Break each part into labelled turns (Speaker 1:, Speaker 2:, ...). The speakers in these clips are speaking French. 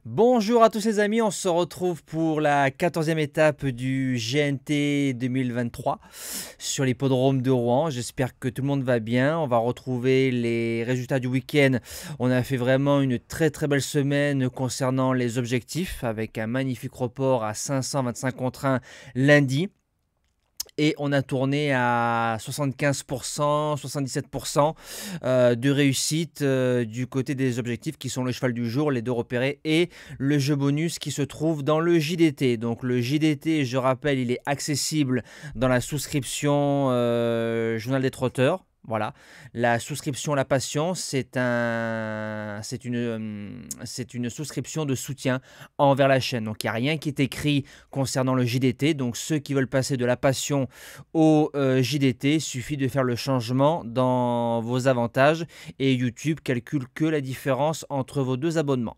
Speaker 1: Bonjour à tous les amis, on se retrouve pour la 14e étape du GNT 2023 sur l'hippodrome de Rouen. J'espère que tout le monde va bien. On va retrouver les résultats du week-end. On a fait vraiment une très belle semaine concernant les objectifs avec un magnifique report à 525 contre 1 lundi. Et on a tourné à 75%, 77% de réussite du côté des objectifs qui sont le cheval du jour, les deux repérés et le jeu bonus qui se trouve dans le JDT. Donc le JDT, je rappelle, il est accessible dans la souscription Journal des Trotteurs. Voilà, la souscription La Passion, c'est une souscription de soutien envers la chaîne. Donc il n'y a rien qui est écrit concernant le JDT. Donc ceux qui veulent passer de La Passion au JDT, il suffit de faire le changement dans vos avantages et YouTube calcule que la différence entre vos deux abonnements.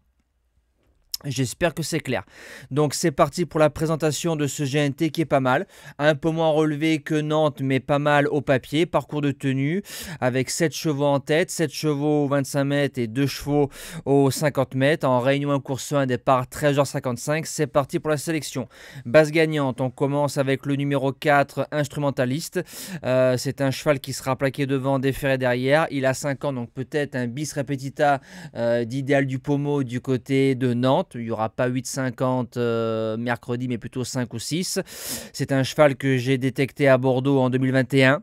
Speaker 1: J'espère que c'est clair. Donc c'est parti pour la présentation de ce GNT qui est pas mal. Un peu moins relevé que Nantes, mais pas mal au papier. Parcours de tenue avec 7 chevaux en tête, 7 chevaux au 25 mètres et 2 chevaux au 50 mètres. En réunion 1 course 1, départ 13h55. C'est parti pour la sélection. Base gagnante, on commence avec le numéro 4, Instrumentaliste. C'est un cheval qui sera plaqué devant, déféré derrière. Il a 5 ans, donc peut-être un bis repetita d'Idéal du Pommeau du côté de Nantes. Il n'y aura pas 8,50 mercredi, mais plutôt 5 ou 6. C'est un cheval que j'ai détecté à Bordeaux en 2021.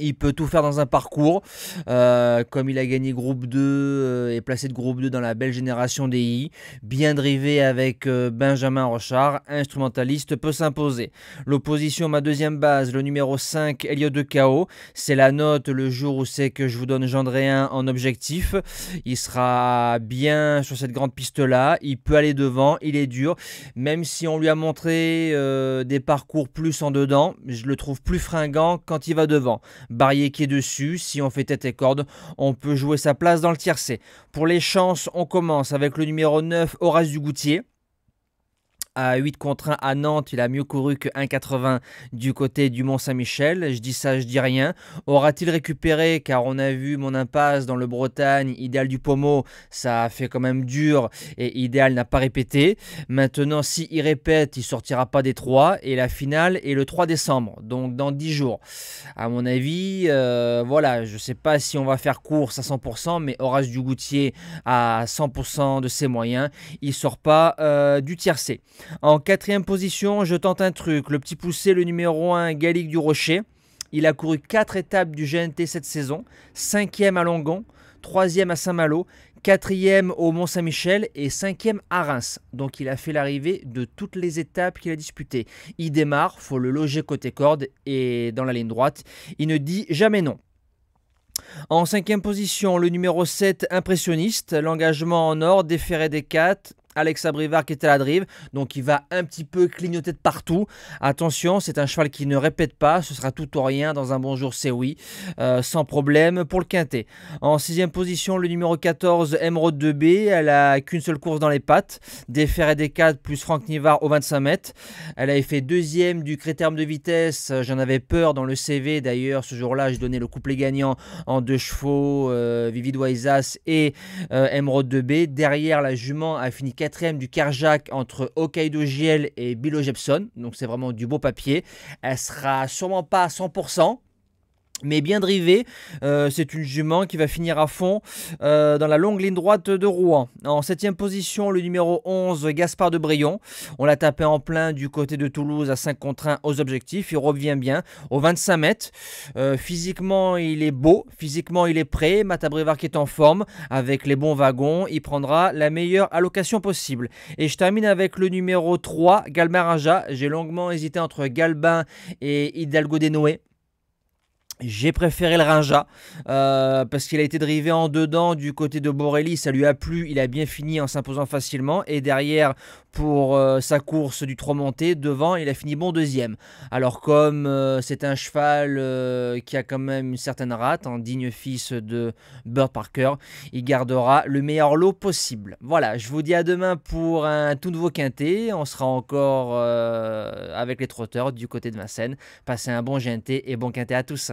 Speaker 1: Il peut tout faire dans un parcours, comme il a gagné groupe 2 et placé de groupe 2 dans la belle génération DI. Bien drivé avec Benjamin Rochard, Instrumentaliste peut s'imposer. L'opposition, ma deuxième base, le numéro 5, Elliot de KO. C'est la note le jour où c'est que je vous donne Gendréen en objectif. Il sera bien sur cette grande piste-là. Il peut aller devant, il est dur. Même si on lui a montré des parcours plus en dedans, je le trouve plus fringant quand il va devant. Barrier qui est dessus, si on fait tête et corde, on peut jouer sa place dans le tiercé. Pour les chances, on commence avec le numéro 9, Horace Dugoutier. À 8 contre 1 à Nantes, il a mieux couru que 1,80 du côté du Mont-Saint-Michel. Je dis ça, je dis rien. Aura-t-il récupéré? Car on a vu mon impasse dans le Bretagne, Idéal du Pommeau, ça a fait quand même dur et Idéal n'a pas répété. Maintenant, s'il répète, il ne sortira pas des 3 et la finale est le 3 décembre, donc dans 10 jours. À mon avis, voilà, je ne sais pas si on va faire course à 100%, mais Horace Dugoutier à 100% de ses moyens, il ne sort pas du tiercé. En 4e position, je tente un truc. Le petit poussé, le numéro 1, Gallic du Rocher. Il a couru 4 étapes du GNT cette saison. 5e à Langon, 3e à Saint-Malo, 4e au Mont-Saint-Michel et 5e à Reims. Donc il a fait l'arrivée de toutes les étapes qu'il a disputées. Il démarre, il faut le loger côté corde et dans la ligne droite. Il ne dit jamais non. En 5e position, le numéro 7, Impressionniste. L'engagement en or, déféré des 4. Alexa Brivard qui est à la drive, donc il va un petit peu clignoter de partout. Attention, c'est un cheval qui ne répète pas, ce sera tout ou rien, dans un bon jour c'est oui, sans problème pour le quintet. En 6e position, le numéro 14, Emeraude 2B, elle a qu'une seule course dans les pattes, déféré des 4 plus Franck Nivard au 25 mètres. Elle avait fait 2e du critérium de vitesse, j'en avais peur dans le CV d'ailleurs, ce jour-là je donnais le couplet gagnant en 2 chevaux, Vivid Waisas et Emeraude 2B. Derrière, la jument a fini 4e du Kerjak entre Hokkaido JL et Bilo Jepson. Donc c'est vraiment du beau papier. Elle sera sûrement pas à 100%. Mais bien drivé, c'est une jument qui va finir à fond dans la longue ligne droite de Rouen. En 7e position, le numéro 11, Gaspard de Brion. On l'a tapé en plein du côté de Toulouse à 5 contre 1 aux objectifs. Il revient bien au 25 mètres. Physiquement, il est beau. Physiquement, il est prêt. Mata Brevard qui est en forme avec les bons wagons. Il prendra la meilleure allocation possible. Et je termine avec le numéro 3, Galbin Raja. J'ai longuement hésité entre Galbin et Hidalgo des Noé. J'ai préféré le Rinja parce qu'il a été drivé en dedans du côté de Borelli, ça lui a plu, il a bien fini en s'imposant facilement et derrière pour sa course du 3 monté, devant il a fini bon deuxième. Alors comme c'est un cheval qui a quand même une certaine rate, en digne fils de Bird Parker, il gardera le meilleur lot possible. Voilà, je vous dis à demain pour un tout nouveau quintet, on sera encore avec les trotteurs du côté de Vincennes. Passez un bon GNT et bon quintet à tous.